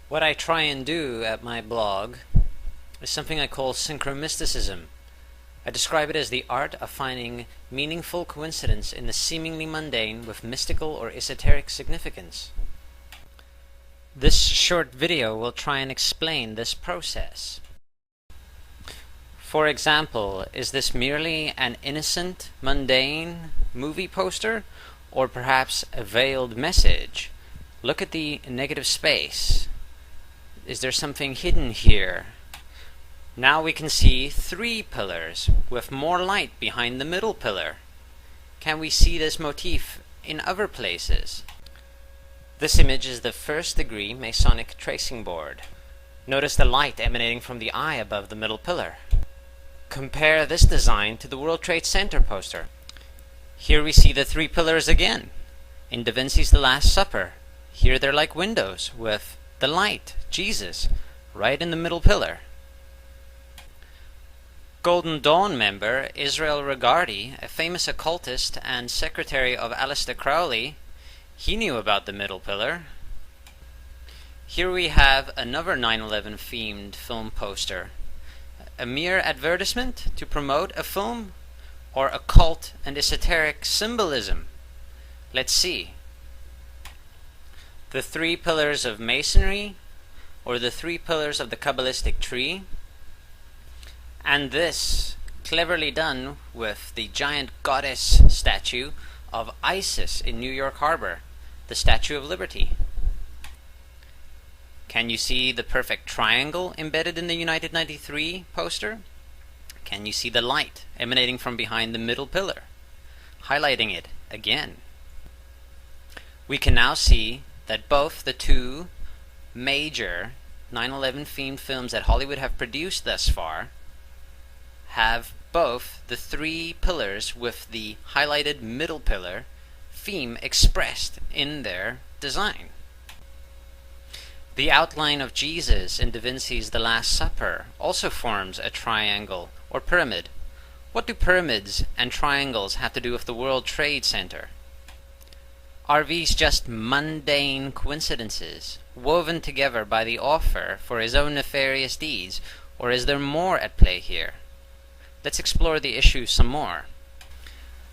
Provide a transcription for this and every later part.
What I try and do at my blog is something I call Synchromysticism. I describe it as the art of finding meaningful coincidence in the seemingly mundane with mystical or esoteric significance. This short video will try and explain this process. For example, is this merely an innocent, mundane movie poster, or perhaps a veiled message? Look at the negative space. Is there something hidden here? Now we can see three pillars with more light behind the middle pillar. Can we see this motif in other places? This image is the first degree Masonic tracing board. Notice the light emanating from the eye above the middle pillar. Compare this design to the World Trade Center poster. Here we see the three pillars again. In Da Vinci's The Last Supper, here they're like windows with the light, Jesus, right in the middle pillar. Golden Dawn member Israel Regardie, a famous occultist and secretary of Aleister Crowley, he knew about the middle pillar. Here we have another 9/11 themed film poster. A mere advertisement to promote a film, or occult and esoteric symbolism? Let's see. The three pillars of Masonry, or the three pillars of the Kabbalistic tree, and this, cleverly done with the giant goddess statue of Isis in New York Harbor, the Statue of Liberty. Can you see the perfect triangle embedded in the United 93 poster? Can you see the light emanating from behind the middle pillar, highlighting it again? We can now see that both the two major 9/11 themed films that Hollywood have produced thus far have both the three pillars with the highlighted middle pillar theme expressed in their design. The outline of Jesus in Da Vinci's The Last Supper also forms a triangle or pyramid. What do pyramids and triangles have to do with the World Trade Center? Are these just mundane coincidences, woven together by the author for his own nefarious deeds, or is there more at play here? Let's explore the issue some more.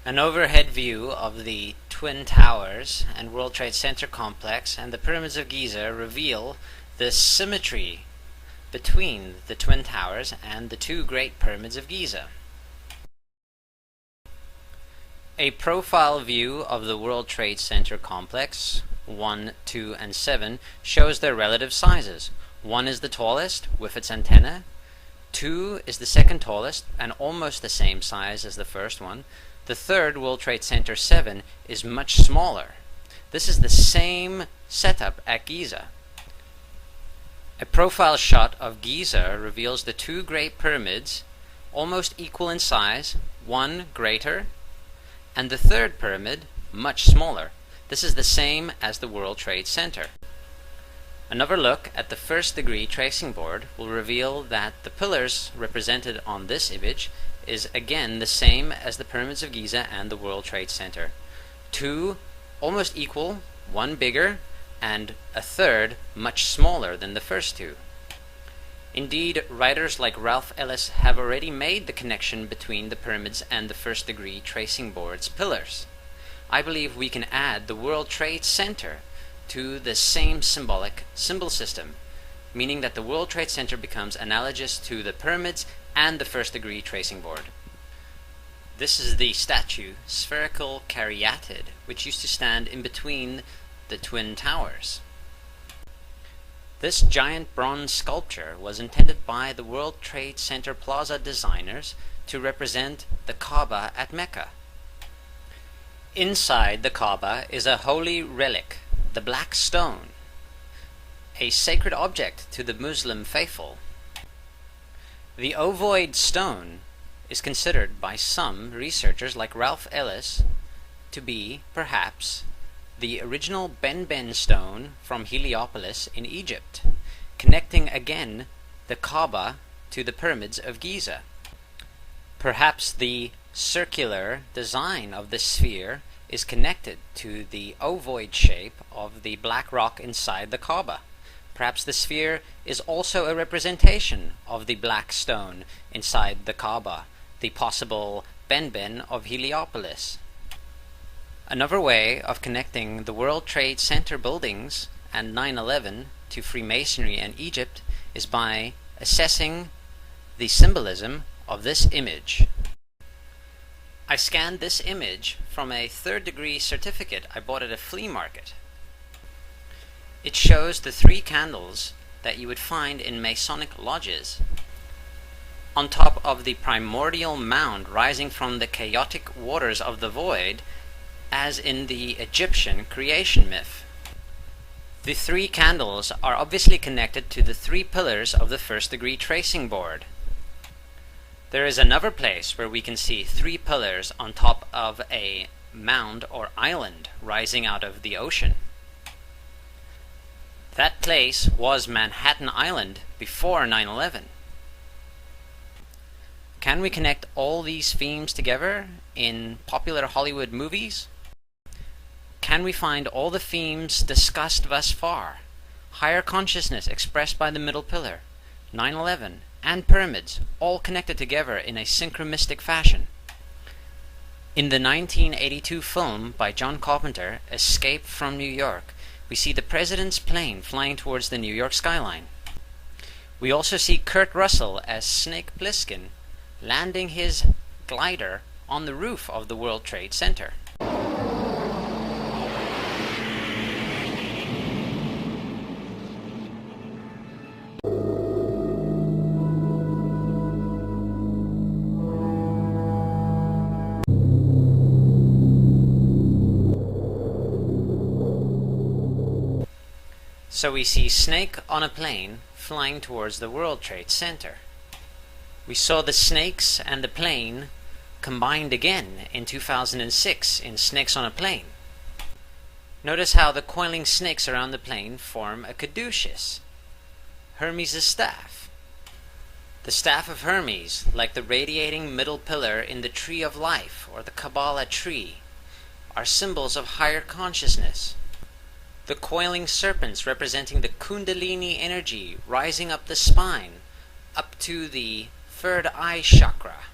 An overhead view of the Twin Towers and World Trade Center complex and the Pyramids of Giza reveal the symmetry between the Twin Towers and the two Great Pyramids of Giza. A profile view of the World Trade Center complex, 1, 2, and 7, shows their relative sizes. 1 is the tallest with its antenna. 2 is the second tallest and almost the same size as the first one. The third, World Trade Center 7, is much smaller. This is the same setup at Giza. A profile shot of Giza reveals the two Great Pyramids almost equal in size, one greater, and the third pyramid much smaller. This is the same as the World Trade Center. Another look at the first degree tracing board will reveal that the pillars represented on this image is again the same as the Pyramids of Giza and the World Trade Center. Two almost equal, one bigger, and a third much smaller than the first two. Indeed, writers like Ralph Ellis have already made the connection between the pyramids and the first degree tracing board's pillars. I believe we can add the World Trade Center to the same symbol system, meaning that the World Trade Center becomes analogous to the pyramids and the first degree tracing board. This is the statue, spherical caryatid, which used to stand in between the Twin Towers. This giant bronze sculpture was intended by the World Trade Center Plaza designers to represent the Kaaba at Mecca. Inside the Kaaba is a holy relic, the black stone, a sacred object to the Muslim faithful. The ovoid stone is considered by some researchers like Ralph Ellis to be, perhaps, the original Ben stone from Heliopolis in Egypt, connecting again the Kaaba to the Pyramids of Giza. Perhaps the circular design of the sphere is connected to the ovoid shape of the black rock inside the Kaaba. Perhaps the sphere is also a representation of the black stone inside the Kaaba, the possible Benben of Heliopolis. Another way of connecting the World Trade Center buildings and 9/11 to Freemasonry and Egypt is by assessing the symbolism of this image. I scanned this image from a third-degree certificate I bought at a flea market. It shows the 3 candles that you would find in Masonic lodges on top of the primordial mound rising from the chaotic waters of the void, as in the Egyptian creation myth. The 3 candles are obviously connected to the 3 pillars of the first-degree tracing board. There is another place where we can see 3 pillars on top of a mound or island rising out of the ocean. That place was Manhattan Island before 9/11. Can we connect all these themes together in popular Hollywood movies? Can we find all the themes discussed thus far? Higher consciousness expressed by the middle pillar, 9/11, and pyramids, all connected together in a synchromistic fashion. In the 1982 film by John Carpenter, Escape from New York, we see the president's plane flying towards the New York skyline. We also see Kurt Russell as Snake Plissken landing his glider on the roof of the World Trade Center. So we see Snake on a plane flying towards the World Trade Center. We saw the snakes and the plane combined again in 2006 in Snakes on a Plane. Notice how the coiling snakes around the plane form a caduceus, Hermes' staff. The staff of Hermes, like the radiating middle pillar in the Tree of Life or the Kabbalah tree, are symbols of higher consciousness. The coiling serpents representing the Kundalini energy rising up the spine, up to the third eye chakra.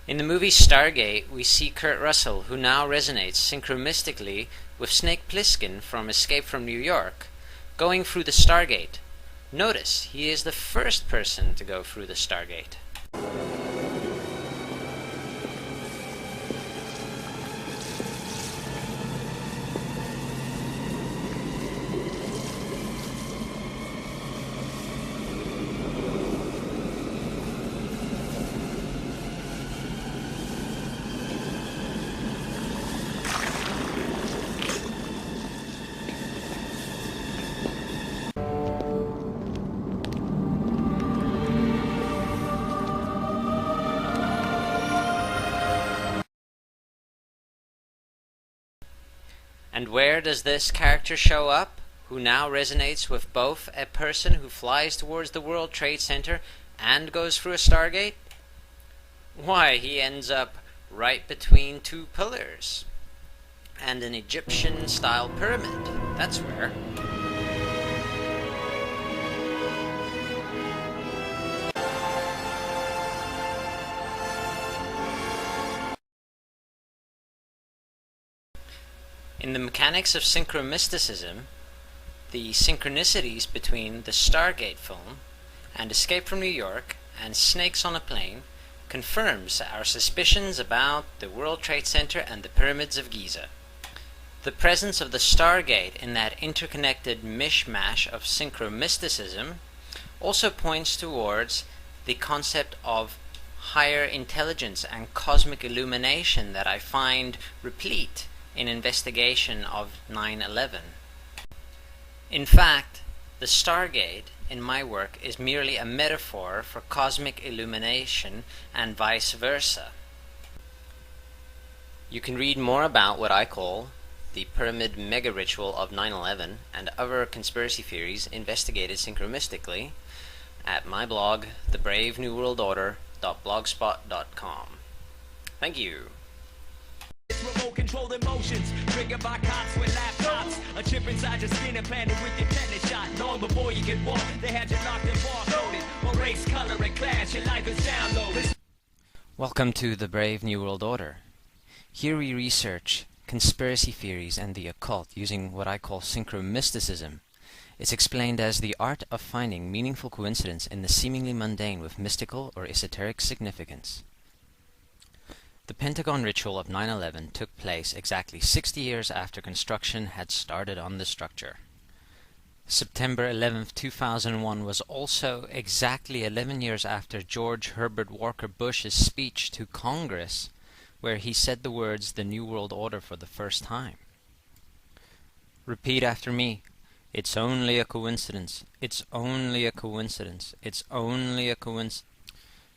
In the movie Stargate, we see Kurt Russell, who now resonates synchromystically with Snake Plissken from Escape from New York, going through the Stargate. Notice, he is the first person to go through the Stargate. And where does this character show up, who now resonates with both a person who flies towards the World Trade Center and goes through a Stargate? Why, he ends up right between 2 pillars and an Egyptian-style pyramid. That's where. In the mechanics of Synchromysticism, the synchronicities between the Stargate film and Escape from New York and Snakes on a Plane confirms our suspicions about the World Trade Center and the Pyramids of Giza. The presence of the Stargate in that interconnected mishmash of Synchromysticism also points towards the concept of higher intelligence and cosmic illumination that I find replete in investigation of 9/11. In fact, the Stargate in my work is merely a metaphor for cosmic illumination and vice versa. You can read more about what I call the pyramid mega ritual of 9/11 and other conspiracy theories investigated synchromistically at my blog, thebravenewworldorder.blogspot.com. Thank you. Remote controlled emotions triggered by cops with laptops. A chip inside your skin implanted with your tetanus shot. long before you could walk. They had you locked and barcoded. What race, color, and class, your life is downloaded. Welcome to the Brave New World Order. Here we research conspiracy theories and the occult using what I call Synchromysticism. It's explained as the art of finding meaningful coincidence in the seemingly mundane with mystical or esoteric significance. The Pentagon ritual of 9/11 took place exactly 60 years after construction had started on the structure. September 11, 2001 was also exactly 11 years after George Herbert Walker Bush's speech to Congress, where he said the words "the New World Order" for the first time. Repeat after me. It's only a coincidence. It's only a coincidence. It's only a coincidence.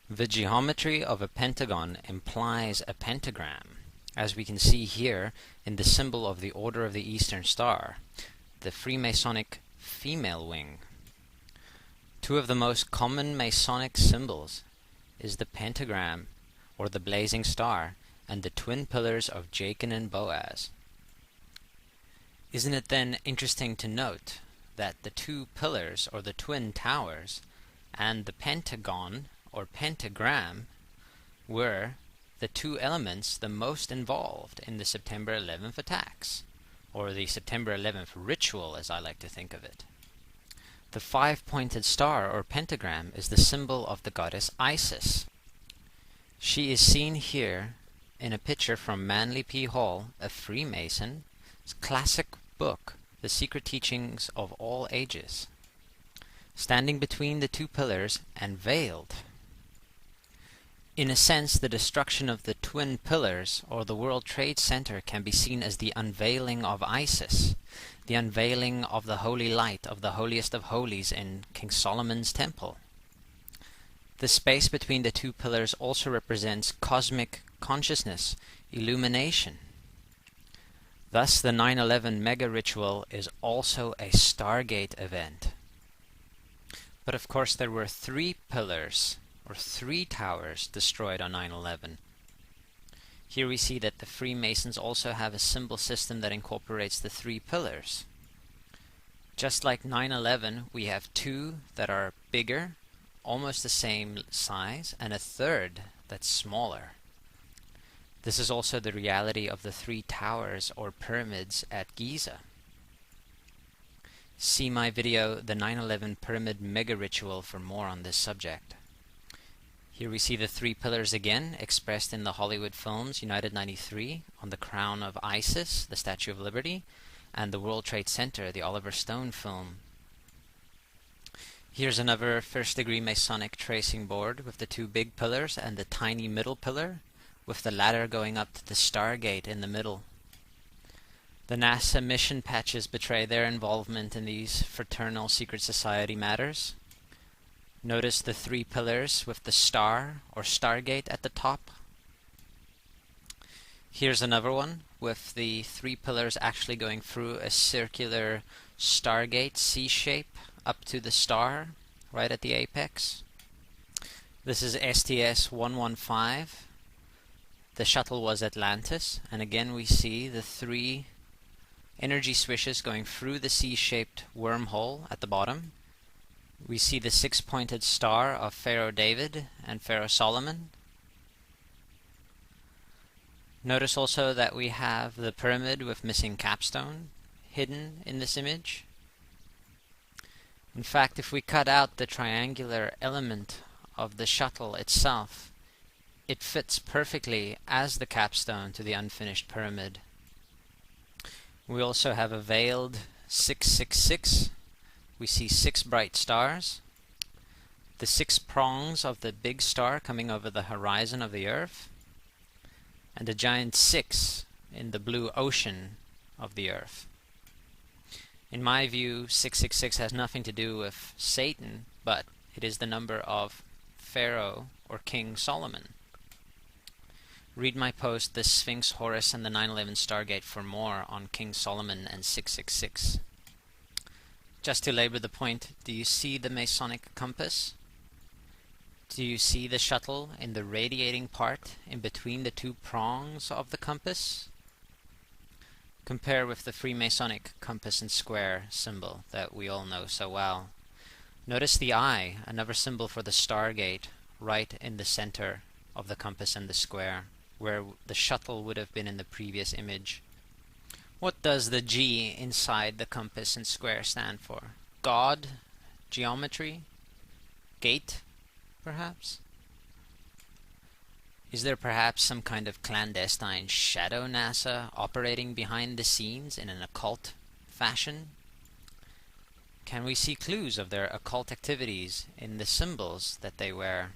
The geometry of a pentagon implies a pentagram, as we can see here in the symbol of the Order of the Eastern Star, the Freemasonic female wing. Two of the most common Masonic symbols is the pentagram, or the blazing star, and the twin pillars of Jachin and Boaz. Isn't it then interesting to note that the two pillars, or the twin towers, and the pentagon, or pentagram, were the two elements the most involved in the September 11th attacks, or the September 11th ritual, as I like to think of it. The five-pointed star, or pentagram, is the symbol of the goddess Isis. She is seen here in a picture from Manly P. Hall, a Freemason, classic book, The Secret Teachings of All Ages, standing between the two pillars and veiled. In a sense, the destruction of the twin pillars, or the World Trade Center, can be seen as the unveiling of Isis, the unveiling of the holy light of the holiest of holies in King Solomon's temple. The space between the two pillars also represents cosmic consciousness, illumination. Thus, the 9/11 mega ritual is also a Stargate event. But of course, there were three pillars, or three towers, destroyed on 9/11. Here we see that the Freemasons also have a symbol system that incorporates the three pillars. Just like 9/11, we have two that are bigger, almost the same size, and a third that's smaller. This is also the reality of the three towers or pyramids at Giza. See my video, The 9/11 Pyramid Mega Ritual, for more on this subject. Here we see the three pillars again, expressed in the Hollywood films United 93, on the crown of Isis, the Statue of Liberty, and the World Trade Center, the Oliver Stone film. Here's another first-degree Masonic tracing board with the two big pillars and the tiny middle pillar, with the ladder going up to the Stargate in the middle. The NASA mission patches betray their involvement in these fraternal secret society matters. Notice the three pillars with the star, or Stargate, at the top. Here's another one with the three pillars actually going through a circular Stargate C-shape up to the star, right at the apex. This is STS-115. The shuttle was Atlantis, and again we see the three energy swishes going through the C-shaped wormhole at the bottom. We see the six-pointed star of Pharaoh David and Pharaoh Solomon. Notice also that we have the pyramid with missing capstone hidden in this image. In fact, if we cut out the triangular element of the shuttle itself, it fits perfectly as the capstone to the unfinished pyramid. We also have a veiled 666. We see six bright stars, the six prongs of the big star coming over the horizon of the Earth, and a giant 6 in the blue ocean of the Earth. In my view, 666 has nothing to do with Satan, but it is the number of Pharaoh or King Solomon. Read my post, The Sphinx, Horus, and the 9/11 Stargate, for more on King Solomon and 666. Just to labor the point, do you see the Masonic compass? Do you see the shuttle in the radiating part in between the two prongs of the compass? Compare with the Freemasonic compass and square symbol that we all know so well. Notice the eye, another symbol for the Stargate, right in the center of the compass and the square, where the shuttle would have been in the previous image. What does the G inside the compass and square stand for? God? Geometry? Gate, perhaps? Is there perhaps some kind of clandestine shadow NASA operating behind the scenes in an occult fashion? Can we see clues of their occult activities in the symbols that they wear?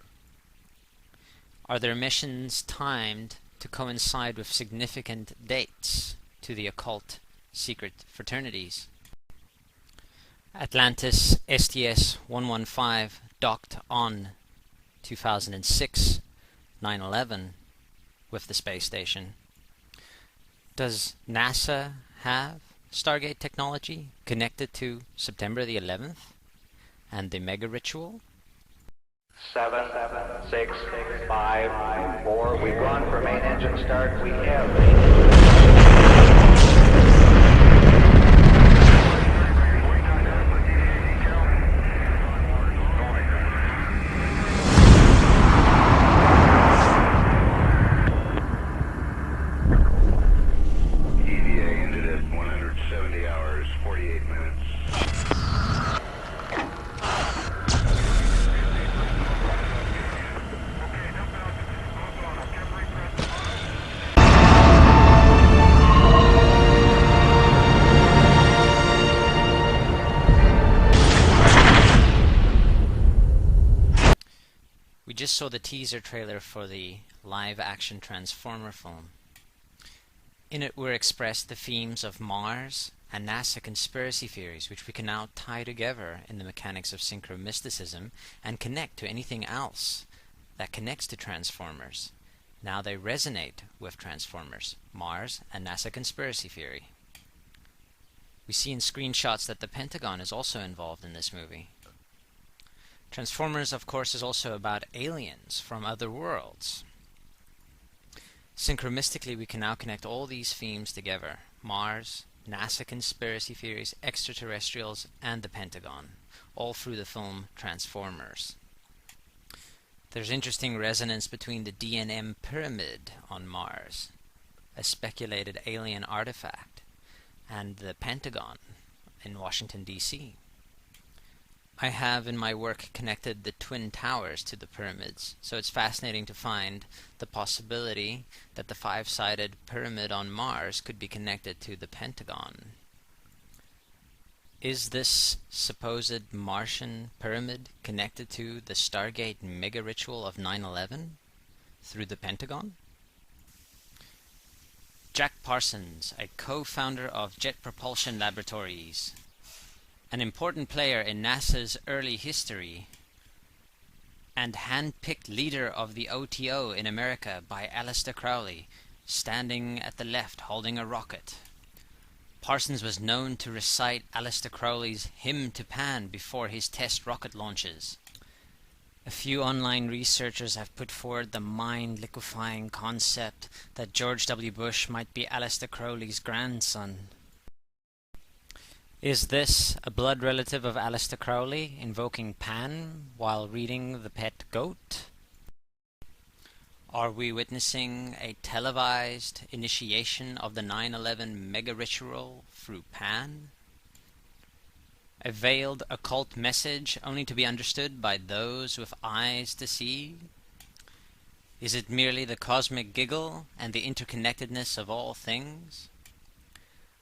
Are their missions timed to coincide with significant dates to the occult secret fraternities? Atlantis STS-115 docked on 2006 9/11 with the space station. Does NASA have Stargate technology connected to September the 11th and the mega ritual? 7, 6, 5, 4. We've gone for main engine start. We have main engine. Just saw the teaser trailer for the live-action Transformer film. In it were expressed the themes of Mars and NASA conspiracy theories, which we can now tie together in the mechanics of Synchromysticism and connect to anything else that connects to Transformers. Now they resonate with Transformers, Mars, and NASA conspiracy theory. We see in screenshots that the Pentagon is also involved in this movie. Transformers, of course, is also about aliens from other worlds. Synchromistically, we can now connect all these themes together. Mars, NASA conspiracy theories, extraterrestrials, and the Pentagon, all through the film Transformers. There's interesting resonance between the D&M pyramid on Mars, a speculated alien artifact, and the Pentagon in Washington, D.C. I have in my work connected the Twin Towers to the pyramids, so it's fascinating to find the possibility that the five-sided pyramid on Mars could be connected to the Pentagon. Is this supposed Martian pyramid connected to the Stargate mega ritual of 9/11 through the Pentagon? Jack Parsons, a co-founder of Jet Propulsion Laboratories, an important player in NASA's early history, and hand-picked leader of the OTO in America by Aleister Crowley, standing at the left holding a rocket. Parsons was known to recite Aleister Crowley's Hymn to Pan before his test rocket launches. A few online researchers have put forward the mind-liquefying concept that George W. Bush might be Aleister Crowley's grandson. Is this a blood relative of Aleister Crowley invoking Pan while reading The Pet Goat? Are we witnessing a televised initiation of the 9/11 mega ritual through Pan? A veiled occult message only to be understood by those with eyes to see? Is it merely the cosmic giggle and the interconnectedness of all things?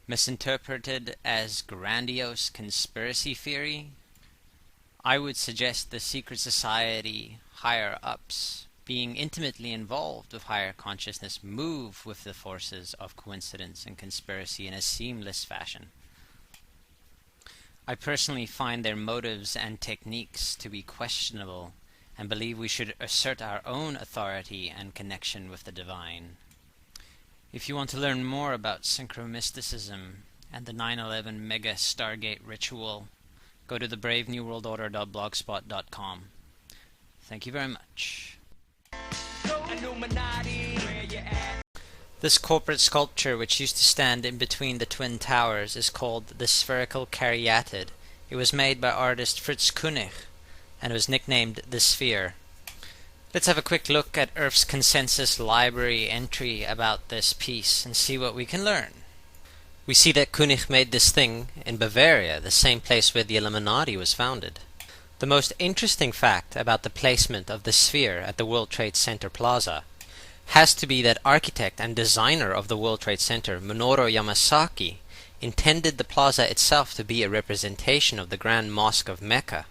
Misinterpreted as grandiose conspiracy theory? I would suggest the secret society higher-ups, being intimately involved with higher consciousness, move with the forces of coincidence and conspiracy in a seamless fashion. I personally find their motives and techniques to be questionable and believe we should assert our own authority and connection with the divine. If you want to learn more about Synchromysticism and the 9/11 mega Stargate ritual, go to thebravenewworldorder.blogspot.com. Thank you very much. Illuminati, where you at? This corporate sculpture, which used to stand in between the twin towers, is called the spherical caryatid. It was made by artist Fritz Koenig, and was nicknamed the Sphere. Let's have a quick look at Earth's consensus library entry about this piece and see what we can learn. We see that Koenig made this thing in Bavaria, the same place where the Illuminati was founded. The most interesting fact about the placement of the sphere at the World Trade Center Plaza has to be that architect and designer of the World Trade Center, Minoru Yamasaki, intended the plaza itself to be a representation of the Grand Mosque of Mecca,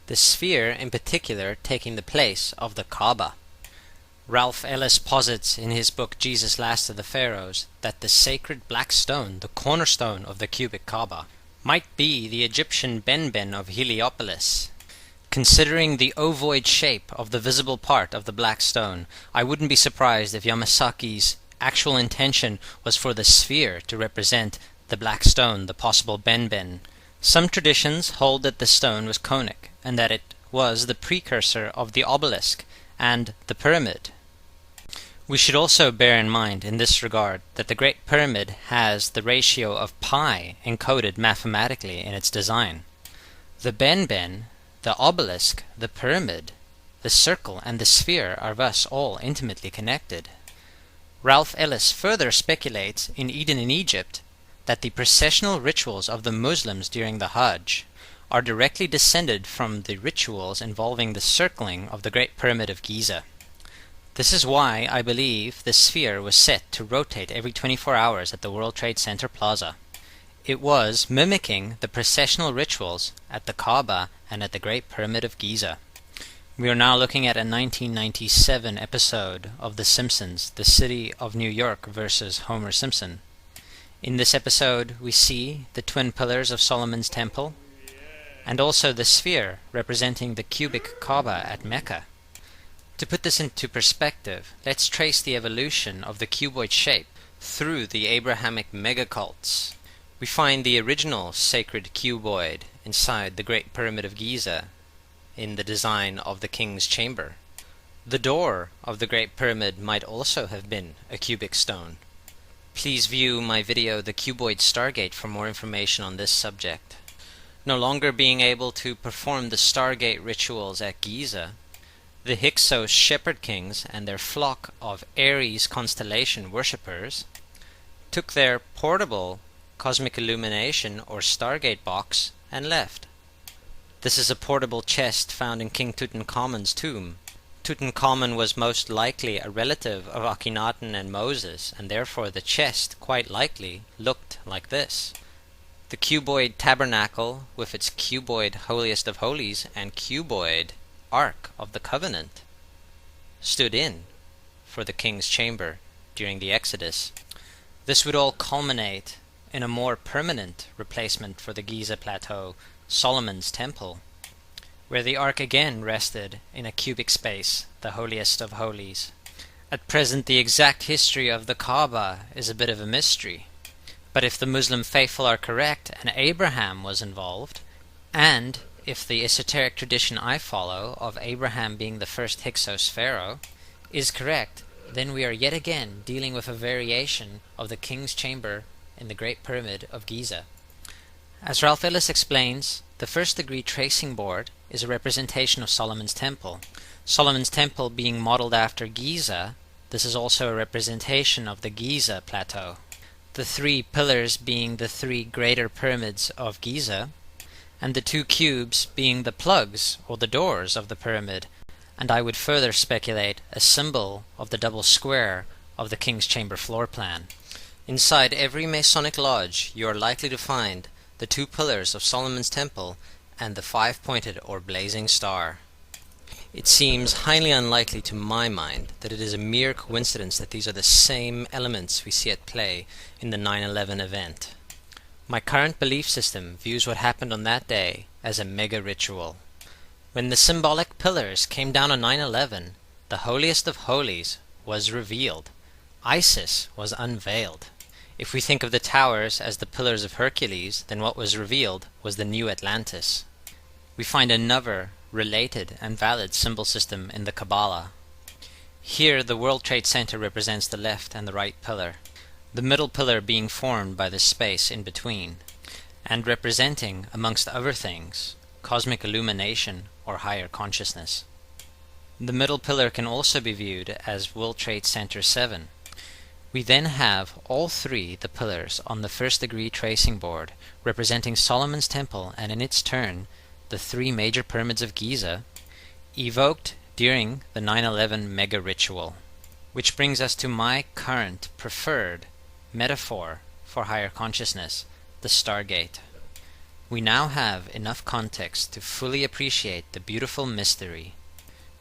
the sphere in particular taking the place of the Kaaba. Ralph Ellis posits in his book Jesus Last of the Pharaohs that the sacred black stone, the cornerstone of the cubic Kaaba, might be the Egyptian Benben of Heliopolis. Considering the ovoid shape of the visible part of the black stone, I wouldn't be surprised if Yamasaki's actual intention was for the sphere to represent the black stone, the possible Benben. Some traditions hold that the stone was conic, and that it was the precursor of the obelisk and the pyramid. We should also bear in mind in this regard that the Great Pyramid has the ratio of pi encoded mathematically in its design. The Benben, the obelisk, the pyramid, the circle, and the sphere are thus all intimately connected. Ralph Ellis further speculates in Eden in Egypt that the processional rituals of the Muslims during the Hajj are directly descended from the rituals involving the circling of the Great Pyramid of Giza. This is why I believe the sphere was set to rotate every 24 hours at the World Trade Center Plaza. It was mimicking the processional rituals at the Kaaba and at the Great Pyramid of Giza. We are now looking at a 1997 episode of The Simpsons, The City of New York versus Homer Simpson. In this episode, we see the twin pillars of Solomon's Temple, and also the sphere representing the cubic Kaaba at Mecca. To put this into perspective, let's trace the evolution of the cuboid shape through the Abrahamic megacults. We find the original sacred cuboid inside the Great Pyramid of Giza in the design of the King's Chamber. The door of the Great Pyramid might also have been a cubic stone. Please view my video The Cuboid Stargate for more information on this subject. No longer being able to perform the Stargate rituals at Giza, the Hyksos shepherd kings and their flock of Aries constellation worshippers took their portable cosmic illumination or Stargate box and left. This is a portable chest found in King Tutankhamun's tomb. Tutankhamun was most likely a relative of Akhenaten and Moses, and therefore the chest quite likely looked like this. The cuboid tabernacle with its cuboid holiest of holies and cuboid Ark of the Covenant stood in for the King's Chamber during the Exodus. This would all culminate in a more permanent replacement for the Giza Plateau, Solomon's Temple, where the Ark again rested in a cubic space, the holiest of holies. At present, the exact history of the Kaaba is a bit of a mystery, but if the Muslim faithful are correct and Abraham was involved, and if the esoteric tradition I follow of Abraham being the first Hyksos pharaoh is correct, then we are yet again dealing with a variation of the King's Chamber in the Great Pyramid of Giza. As Ralph Ellis explains, the first degree tracing board is a representation of Solomon's Temple. Solomon's Temple being modeled after Giza, this is also a representation of the Giza Plateau. The three pillars being the three greater pyramids of Giza, and the two cubes being the plugs or the doors of the pyramid, and I would further speculate a symbol of the double square of the King's Chamber floor plan. Inside every Masonic lodge you are likely to find the two pillars of Solomon's Temple and the five-pointed or blazing star. It seems highly unlikely to my mind that it is a mere coincidence that these are the same elements we see at play in the 9/11 event. My current belief system views what happened on that day as a mega ritual. When the symbolic pillars came down on 9/11, the holiest of holies was revealed. Isis was unveiled. If we think of the towers as the pillars of Hercules, then what was revealed was the new Atlantis. We find another related and valid symbol system in the Kabbalah. Here the World Trade Center represents the left and the right pillar, the middle pillar being formed by the space in between, and representing, amongst other things, cosmic illumination or higher consciousness. The middle pillar can also be viewed as World Trade Center 7. We then have all three the pillars on the first degree tracing board representing Solomon's Temple and in its turn the three major pyramids of Giza, evoked during the 9/11 mega ritual. Which brings us to my current preferred metaphor for higher consciousness, the Stargate. We now have enough context to fully appreciate the beautiful mystery.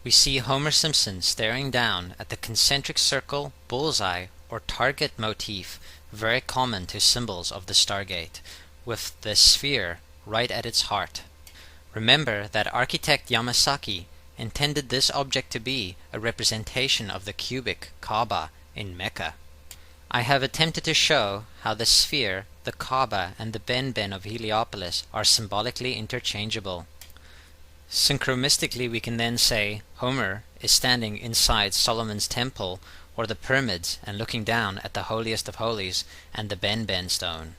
We see Homer Simpson staring down at the concentric circle, bullseye, or target motif very common to symbols of the Stargate, with the sphere right at its heart. Remember that architect Yamasaki intended this object to be a representation of the cubic Kaaba in Mecca. I have attempted to show how the sphere, the Kaaba, and the Ben of Heliopolis are symbolically interchangeable. Synchromystically, we can then say Homer is standing inside Solomon's Temple or the pyramids and looking down at the holiest of holies and the Ben stone.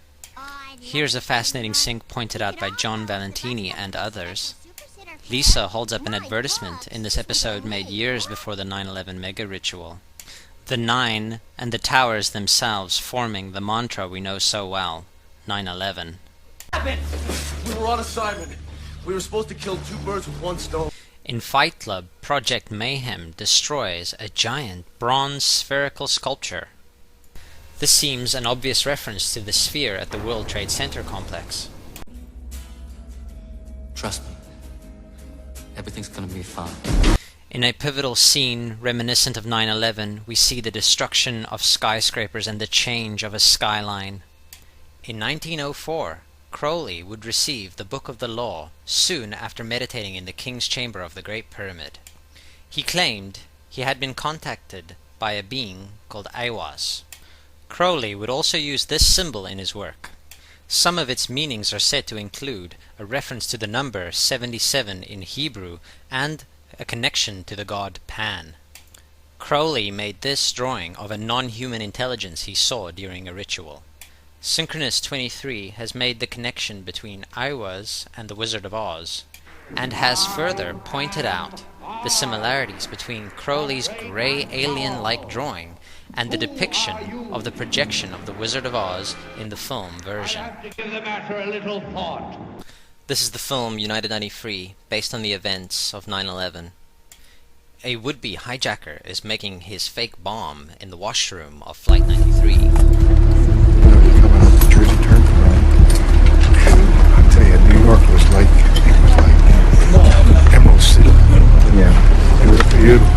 Here's a fascinating sync pointed out by John Valentini and others. Lisa holds up an advertisement in this episode made years before the 9/11 mega ritual. The 9 and the towers themselves forming the mantra we know so well, 9/11. We were on assignment. We were supposed to kill two birds with one stone. In Fight Club, Project Mayhem destroys a giant bronze spherical sculpture. This seems an obvious reference to the sphere at the World Trade Center complex. Trust me. Everything's gonna be fine. In a pivotal scene reminiscent of 9/11, we see the destruction of skyscrapers and the change of a skyline. In 1904, Crowley would receive the Book of the Law soon after meditating in the King's Chamber of the Great Pyramid. He claimed he had been contacted by a being called Aiwas. Crowley would also use this symbol in his work. Some of its meanings are said to include a reference to the number 77 in Hebrew and a connection to the god Pan. Crowley made this drawing of a non-human intelligence he saw during a ritual. Synchronist 23 has made the connection between Aiwas and the Wizard of Oz, and has further pointed out the similarities between Crowley's grey alien-like drawing and the depiction of the projection of the Wizard of Oz in the film version. This is the film United 93, based on the events of 9/11. A would-be hijacker is making his fake bomb in the washroom of Flight 93. Coming up the Jersey Turnpike, and I'll tell you, New York was like Emerald City. Yeah, it was beautiful.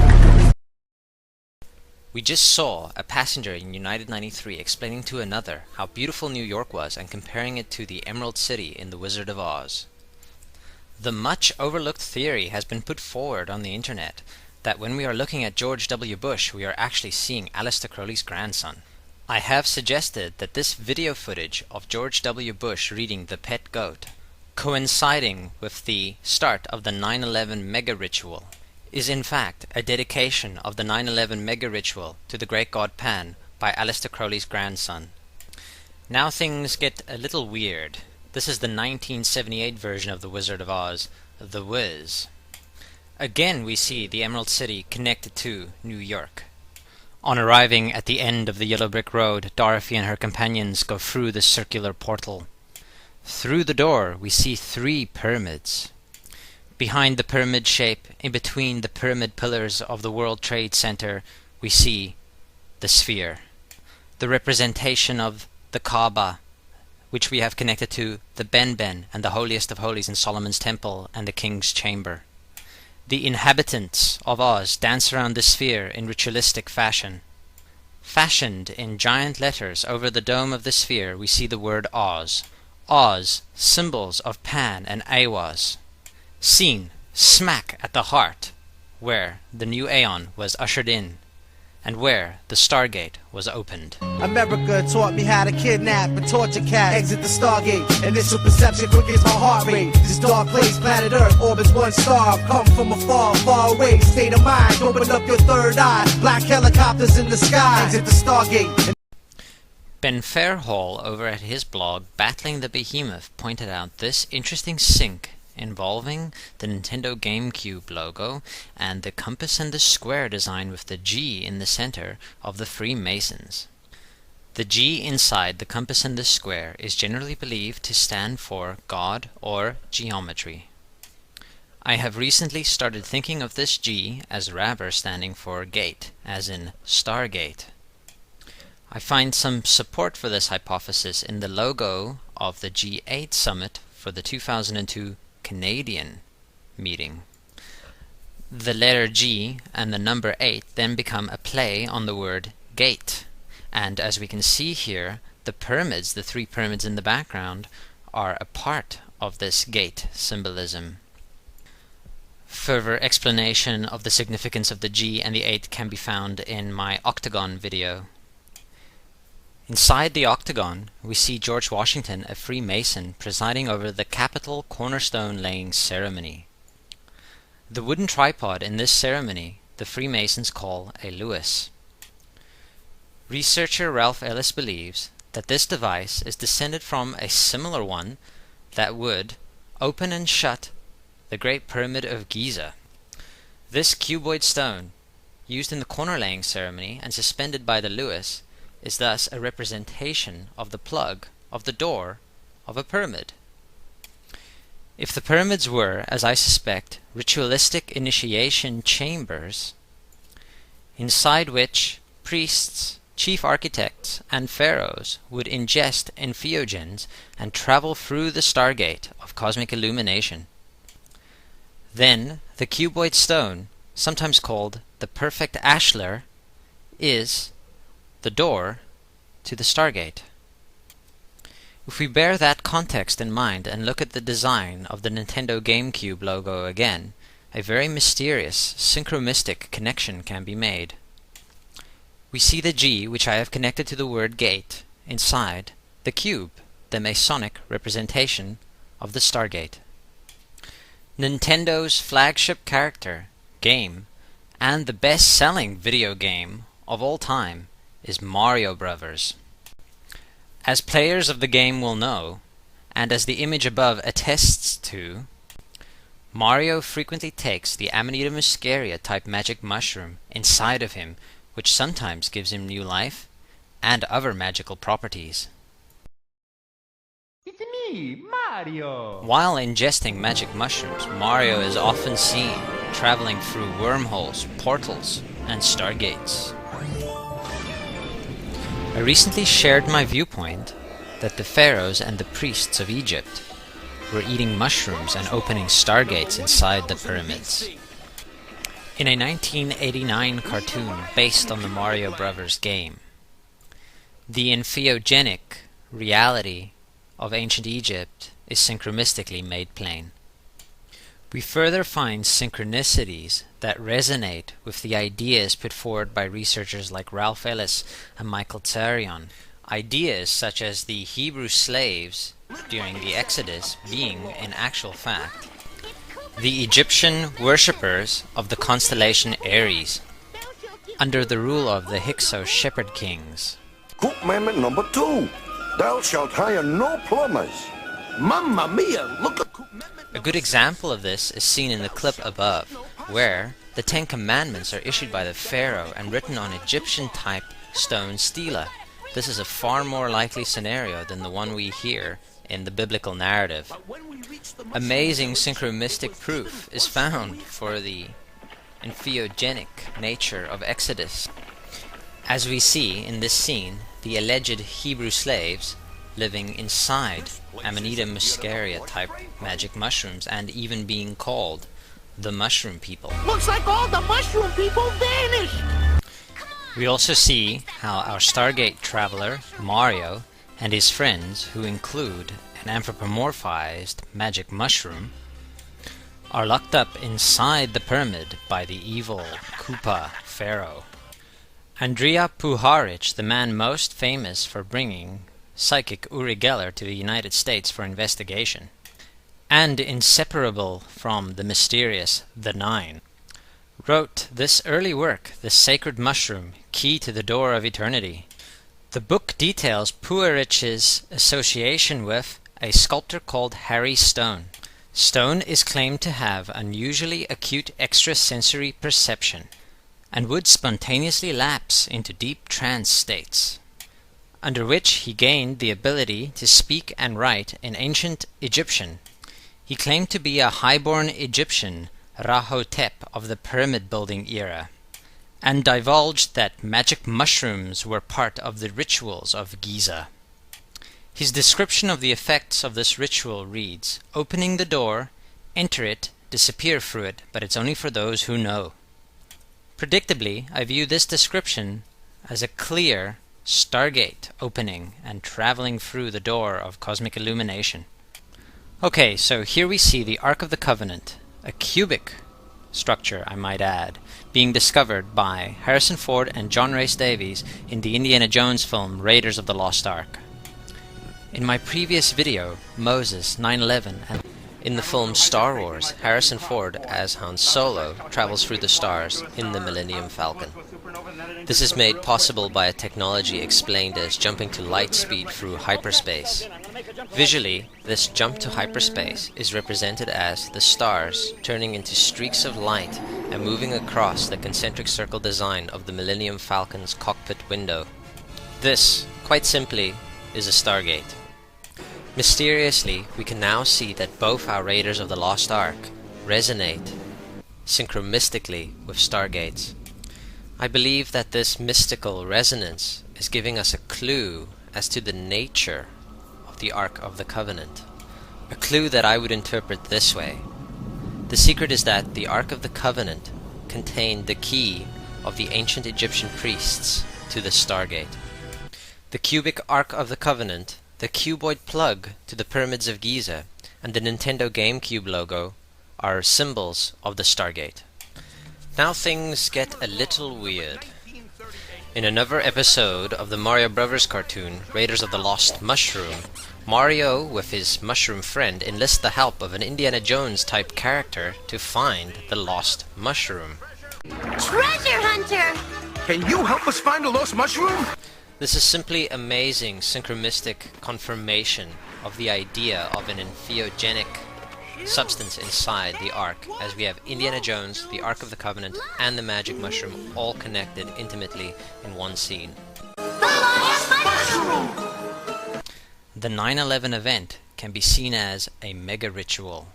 We just saw a passenger in United 93 explaining to another how beautiful New York was and comparing it to the Emerald City in The Wizard of Oz. The much overlooked theory has been put forward on the internet that when we are looking at George W. Bush, we are actually seeing Aleister Crowley's grandson. I have suggested that this video footage of George W. Bush reading The Pet Goat, coinciding with the start of the 9/11 mega ritual, is in fact a dedication of the 9/11 mega ritual to the great god Pan by Aleister Crowley's grandson. Now things get a little weird. This is the 1978 version of The Wizard of Oz, The Wiz. Again we see the Emerald City connected to New York. On arriving at the end of the yellow brick road, Dorothy and her companions go through the circular portal. Through the door we see 3 pyramids. Behind the pyramid shape, in between the pyramid pillars of the World Trade Center, we see the sphere, the representation of the Kaaba, which we have connected to the Ben and the holiest of holies in Solomon's Temple and the King's Chamber. The inhabitants of Oz dance around the sphere in ritualistic fashion. Fashioned in giant letters over the dome of the sphere, we see the word Oz. Oz, symbols of Pan and Aiwas. Seen smack at the heart, where the new Aeon was ushered in. and where the Stargate was opened. America taught me how to kidnap and torture cats. Exit the Stargate. Initial perception quickens my heart rate. This dark place, planet Earth, orbits one star. Come from afar, far away. State of mind, open up your third eye. Black helicopters in the sky. Exit the Stargate. Ben Fairhall, over at his blog Battling the Behemoth, pointed out this interesting sync involving the Nintendo GameCube logo and the compass and the square design with the G in the center of the Freemasons. The G inside the compass and the square is generally believed to stand for God or geometry. I have recently started thinking of this G as rather standing for gate, as in Stargate. I find some support for this hypothesis in the logo of the G8 summit for the 2002 Canadian meeting. The letter G and the number 8 then become a play on the word gate, and as we can see here, the pyramids, the 3 pyramids in the background, are a part of this gate symbolism. Further explanation of the significance of the G and the 8 can be found in my octagon video. Inside the octagon, we see George Washington, a Freemason, presiding over the Capitol cornerstone laying ceremony. The wooden tripod in this ceremony the Freemasons call a Lewis. Researcher Ralph Ellis believes that this device is descended from a similar one that would open and shut the Great Pyramid of Giza. This cuboid stone, used in the corner laying ceremony and suspended by the Lewis, is thus a representation of the plug of the door of a pyramid. If the pyramids were, as I suspect, ritualistic initiation chambers, inside which priests, chief architects, and pharaohs would ingest entheogens and travel through the Stargate of cosmic illumination, then the cuboid stone, sometimes called the perfect ashlar, is the door to the Stargate. If we bear that context in mind and look at the design of the Nintendo GameCube logo again, a very mysterious, synchromistic connection can be made. We see the G, which I have connected to the word gate, inside the cube, the Masonic representation of the Stargate. Nintendo's flagship character, game, and the best-selling video game of all time is Mario Brothers. As players of the game will know, and as the image above attests to, Mario frequently takes the Amanita muscaria type magic mushroom inside of him, which sometimes gives him new life and other magical properties. It's me, Mario! While ingesting magic mushrooms, Mario is often seen traveling through wormholes, portals, and stargates. I recently shared my viewpoint that the pharaohs and the priests of Egypt were eating mushrooms and opening stargates inside the pyramids. In a 1989 cartoon based on the Mario Brothers game, the entheogenic reality of ancient Egypt is synchromistically made plain. We further find synchronicities that resonate with the ideas put forward by researchers like Ralph Ellis and Michael Tsarion. Ideas such as the Hebrew slaves during the Exodus being, in actual fact, the Egyptian worshippers of the constellation Aries, under the rule of the Hyksos shepherd kings. Commandment number 2. Thou shalt hire no plumbers. Mamma mia, look at A good example of this is seen in the clip above, where the 10 Commandments are issued by the Pharaoh and written on Egyptian-type stone stela. This is a far more likely scenario than the one we hear in the biblical narrative. Amazing synchromistic proof is found for the entheogenic nature of Exodus. As we see in this scene, the alleged Hebrew slaves living inside Amanita muscaria type magic mushrooms and even being called the Mushroom People. Looks like all the mushroom people vanished! We also see how our Stargate traveler, Mario, and his friends, who include an anthropomorphized magic mushroom, are locked up inside the pyramid by the evil Koopa Pharaoh. Andrija Puharic, the man most famous for bringing psychic Uri Geller to the United States for investigation, and inseparable from the mysterious The Nine, wrote this early work, The Sacred Mushroom, Key to the Door of Eternity. The book details Puharic's association with a sculptor called Harry Stone. Stone is claimed to have unusually acute extrasensory perception and would spontaneously lapse into deep trance states, under which he gained the ability to speak and write in ancient Egyptian. He claimed to be a highborn Egyptian Rahotep of the pyramid-building era, and divulged that magic mushrooms were part of the rituals of Giza. His description of the effects of this ritual reads, "Opening the door, enter it, disappear through it, but it's only for those who know." Predictably, I view this description as a clear Stargate opening and traveling through the door of cosmic illumination. Okay, so here we see the Ark of the Covenant, a cubic structure, I might add, being discovered by Harrison Ford and John Rhys Davies in the Indiana Jones film Raiders of the Lost Ark. In my previous video, Moses, 9/11, and in the film Star Wars, Harrison Ford as Han Solo travels through the stars in the Millennium Falcon. This is made possible by a technology explained as jumping to light speed through hyperspace. Visually, this jump to hyperspace is represented as the stars turning into streaks of light and moving across the concentric circle design of the Millennium Falcon's cockpit window. This, quite simply, is a Stargate. Mysteriously, we can now see that both our Raiders of the Lost Ark resonate synchromystically with Stargates. I believe that this mystical resonance is giving us a clue as to the nature of the Ark of the Covenant. A clue that I would interpret this way. The secret is that the Ark of the Covenant contained the key of the ancient Egyptian priests to the Stargate. The cubic Ark of the Covenant, the cuboid plug to the pyramids of Giza, and the Nintendo GameCube logo are symbols of the Stargate. Now things get a little weird. In another episode of the Mario Brothers cartoon, Raiders of the Lost Mushroom, Mario, with his mushroom friend, enlists the help of an Indiana Jones type character to find the lost mushroom. Treasure hunter! Can you help us find a lost mushroom? This is simply amazing synchromistic confirmation of the idea of an entheogenic substance inside the Ark, as we have Indiana Jones, the Ark of the Covenant, and the magic mushroom all connected intimately in one scene. The 9/11 event can be seen as a mega ritual,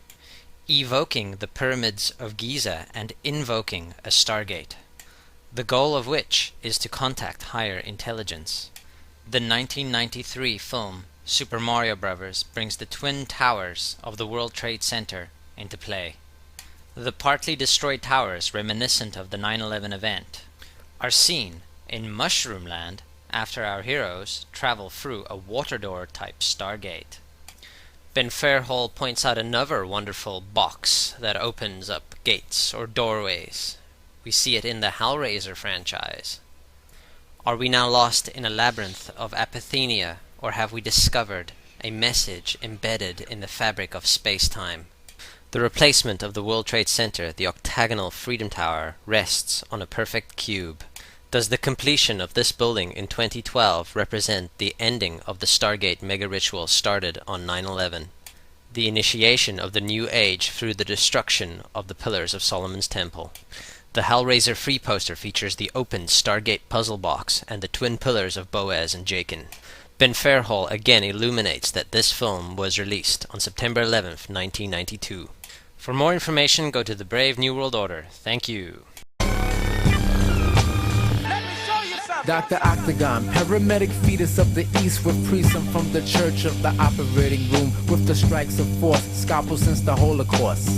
evoking the pyramids of Giza and invoking a Stargate, the goal of which is to contact higher intelligence. The 1993 film Super Mario Bros. Brings the twin towers of the World Trade Center into play. The partly destroyed towers, reminiscent of the 9/11 event, are seen in Mushroom Land after our heroes travel through a water door type Stargate. Ben Fairhall points out another wonderful box that opens up gates or doorways. We see it in the Hellraiser franchise. Are we now lost in a labyrinth of apathenia, or have we discovered a message embedded in the fabric of space-time? The replacement of the World Trade Center, the octagonal Freedom Tower, rests on a perfect cube. Does the completion of this building in 2012 represent the ending of the Stargate mega ritual started on 9/11? The initiation of the new age through the destruction of the pillars of Solomon's Temple. The Hellraiser free poster features the opened Stargate puzzle box and the twin pillars of Boaz and Jachin. Ben Fairhall again illuminates that this film was released on September 11th, 1992. For more information, go to the Brave New World Order. Thank you. Dr. Octagon, paramedic fetus of the east with precinct from the church of the operating room with the strikes of force, scalpel since the Holocaust.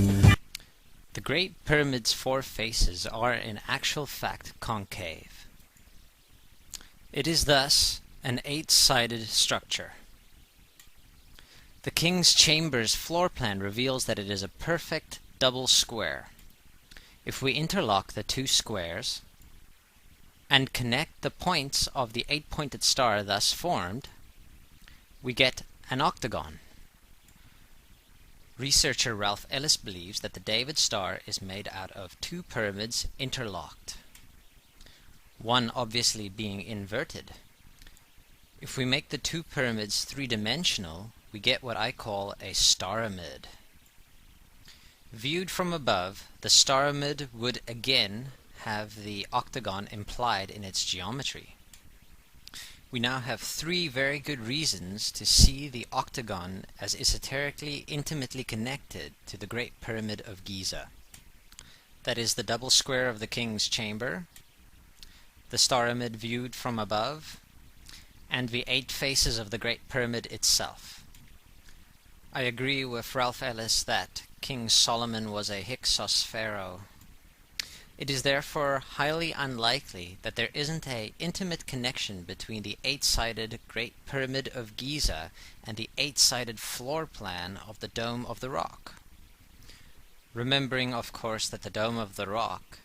The Great Pyramid's four faces are in actual fact concave. It is thus an 8-sided structure. The King's Chamber's floor plan reveals that it is a perfect double square. If we interlock the two squares, and connect the points of the 8-pointed star thus formed, we get an octagon. Researcher Ralph Ellis believes that the David star is made out of 2 pyramids interlocked, one obviously being inverted. If we make the 2 pyramids 3-dimensional, we get what I call a staramid. Viewed from above, the staramid would again have the octagon implied in its geometry. We now have 3 very good reasons to see the octagon as esoterically intimately connected to the Great Pyramid of Giza. That is the double square of the King's Chamber, the staramid viewed from above, and the 8 faces of the Great Pyramid itself. I agree with Ralph Ellis that King Solomon was a Hyksos pharaoh. It is therefore highly unlikely that there isn't an intimate connection between the 8-sided Great Pyramid of Giza and the 8-sided floor plan of the Dome of the Rock. Remembering, of course, that the Dome of the Rock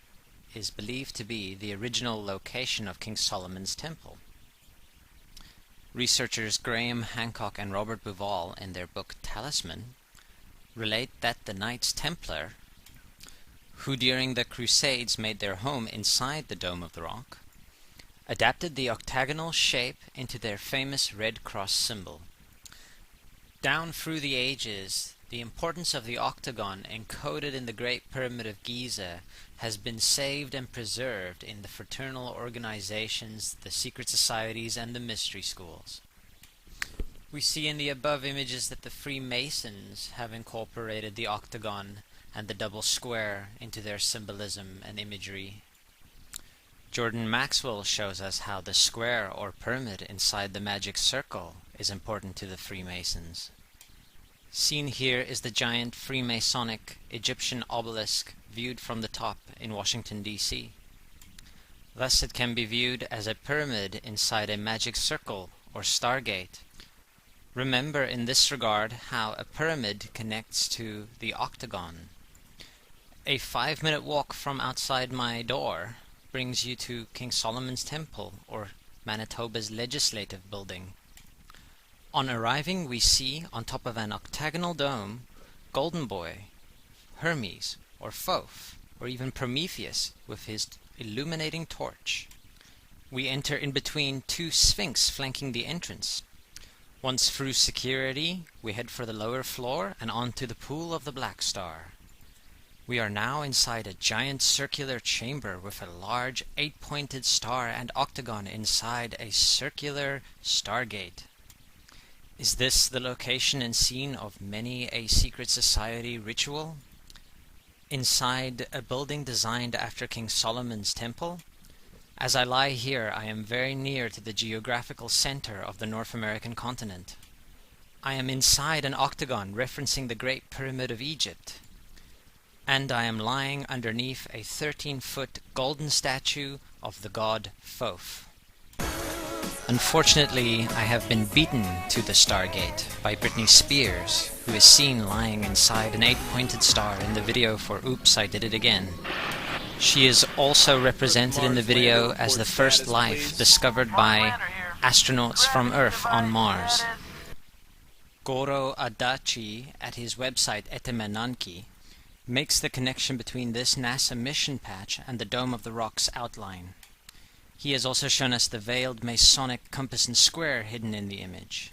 is believed to be the original location of King Solomon's temple. Researchers Graham Hancock and Robert Bouval, in their book Talisman, relate that the Knights Templar, who during the Crusades made their home inside the Dome of the Rock, adapted the octagonal shape into their famous Red Cross symbol. Down through the ages, the importance of the octagon encoded in the Great Pyramid of Giza has been saved and preserved in the fraternal organizations, the secret societies, and the mystery schools. We see in the above images that the Freemasons have incorporated the octagon and the double square into their symbolism and imagery. Jordan Maxwell shows us how the square or pyramid inside the magic circle is important to the Freemasons. Seen here is the giant Freemasonic Egyptian obelisk viewed from the top in Washington, D.C. Thus it can be viewed as a pyramid inside a magic circle or Stargate. Remember in this regard how a pyramid connects to the octagon. A 5-minute walk from outside my door brings you to King Solomon's Temple, or Manitoba's legislative building. On arriving, we see, on top of an octagonal dome, Golden Boy, Hermes, or Thoth, or even Prometheus with his illuminating torch. We enter in between 2 sphinx flanking the entrance. Once through security, we head for the lower floor and onto the Pool of the Black Star. We are now inside a giant circular chamber with a large 8-pointed star and octagon inside a circular Stargate. Is this the location and scene of many a secret society ritual? Inside a building designed after King Solomon's temple? As I lie here, I am very near to the geographical center of the North American continent. I am inside an octagon referencing the Great Pyramid of Egypt. And I am lying underneath a 13-foot golden statue of the god Thoth. Unfortunately, I have been beaten to the Stargate by Britney Spears, who is seen lying inside an 8-pointed star in the video for Oops, I Did It Again. She is also represented in the video as the first life discovered by astronauts from Earth on Mars. Goro Adachi, at his website Etemenanki, makes the connection between this NASA mission patch and the Dome of the Rock's outline. He has also shown us the veiled Masonic compass and square hidden in the image.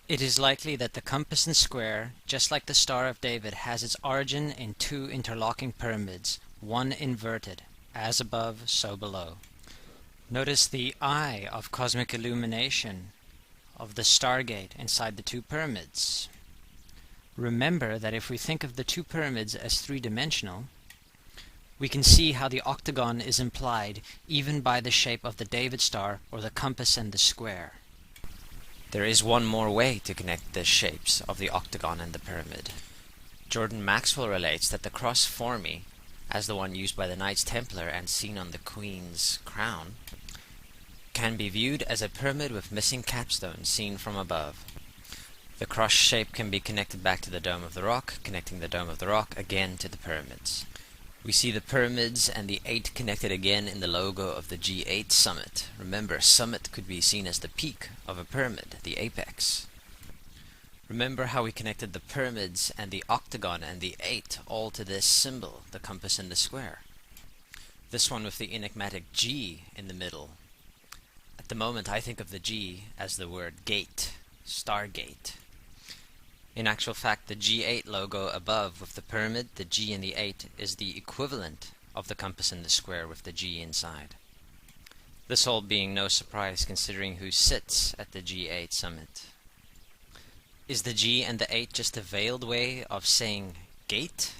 It is likely that the compass and square, just like the Star of David, has its origin in 2 interlocking pyramids, one inverted, as above, so below. Notice the eye of cosmic illumination of the Stargate inside the 2 pyramids. Remember that if we think of the 2 pyramids as 3-dimensional, we can see how the octagon is implied even by the shape of the David star or the compass and the square. There is one more way to connect the shapes of the octagon and the pyramid. Jordan Maxwell relates that the cross forming, as the one used by the Knights Templar and seen on the Queen's crown, can be viewed as a pyramid with missing capstones seen from above. The cross shape can be connected back to the Dome of the Rock, connecting the Dome of the Rock again to the pyramids. We see the pyramids and the 8 connected again in the logo of the G8 summit. Remember, summit could be seen as the peak of a pyramid, the apex. Remember how we connected the pyramids and the octagon and the 8 all to this symbol, the compass and the square. This one with the enigmatic G in the middle. At the moment I think of the G as the word gate, Stargate. In actual fact, the G8 logo above with the pyramid, the G and the 8, is the equivalent of the compass and the square with the G inside. This all being no surprise considering who sits at the G8 summit. Is the G and the 8 just a veiled way of saying gate?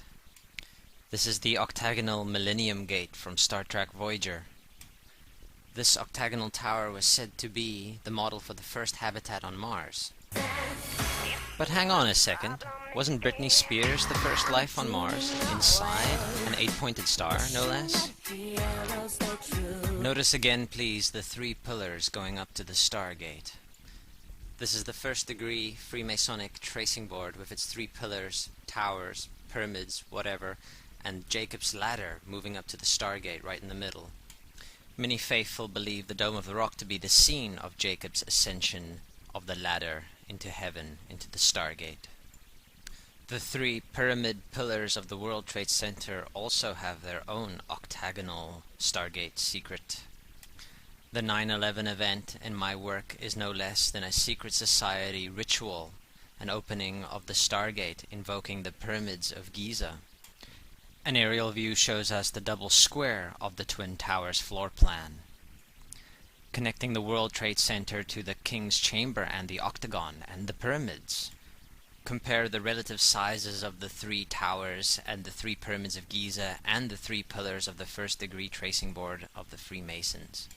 This is the octagonal Millennium Gate from Star Trek Voyager. This octagonal tower was said to be the model for the first habitat on Mars. But hang on a second, wasn't Britney Spears the first life on Mars, inside an 8-pointed star, no less? Notice again, please, the 3 pillars going up to the Stargate. This is the first degree Freemasonic tracing board with its 3 pillars, towers, pyramids, whatever, and Jacob's ladder moving up to the Stargate right in the middle. Many faithful believe the Dome of the Rock to be the scene of Jacob's ascension of the ladder into heaven, into the Stargate. The 3 pyramid pillars of the World Trade Center also have their own octagonal Stargate secret. The 9/11 event in my work is no less than a secret society ritual, an opening of the Stargate invoking the pyramids of Giza. An aerial view shows us the double square of the Twin Towers floor plan, connecting the World Trade Center to the King's Chamber and the Octagon and the pyramids. Compare the relative sizes of the 3 towers and the 3 pyramids of Giza and the 3 pillars of the first degree tracing board of the Freemasons.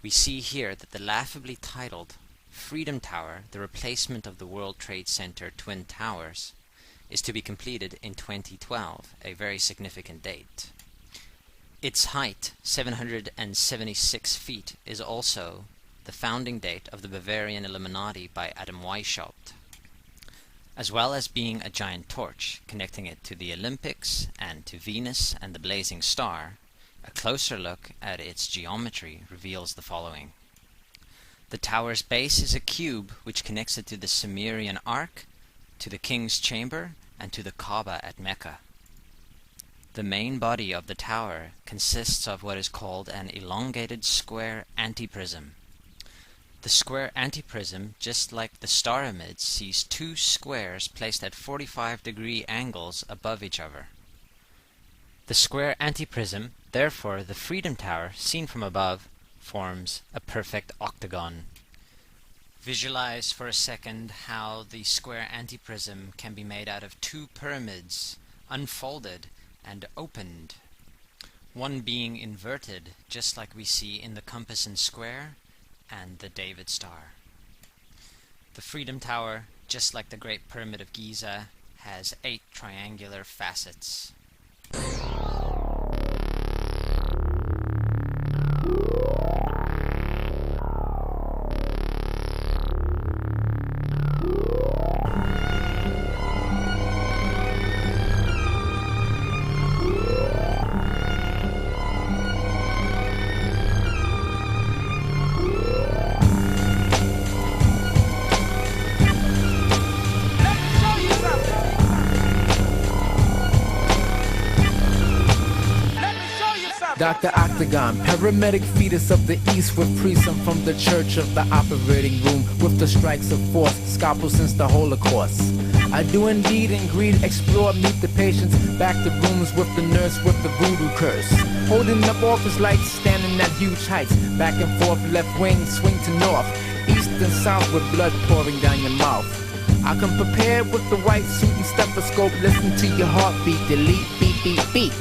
We see here that the laughably titled Freedom Tower, the replacement of the World Trade Center Twin Towers, is to be completed in 2012, a very significant date. Its height, 776 feet, is also the founding date of the Bavarian Illuminati by Adam Weishaupt, as well as being a giant torch connecting it to the Olympics and to Venus and the blazing star. A closer look at its geometry reveals the following. The tower's base is a cube which connects it to the Sumerian Ark, to the King's Chamber, and to the Kaaba at Mecca. The main body of the tower consists of what is called an elongated square antiprism. The square antiprism, just like the star image, sees 2 squares placed at 45-degree angles above each other. The square antiprism, therefore the Freedom Tower, seen from above, forms a perfect octagon. Visualize for a second how the square antiprism can be made out of 2 pyramids, unfolded and opened, one being inverted, just like we see in the compass and square and the David Star. The Freedom Tower, just like the Great Pyramid of Giza, has 8 triangular facets. Dr. Octagon, paramedic fetus of the east with precinct from the church of the operating room with the strikes of force, scalpel since the Holocaust. I do indeed and greed, explore, meet the patients, back the rooms with the nurse with the voodoo curse. Holding up office lights, standing at huge heights, back and forth, left wing, swing to north, east and south with blood pouring down your mouth. I come prepared with the white suit and stethoscope, listen to your heartbeat, delete, beep, beep, beep.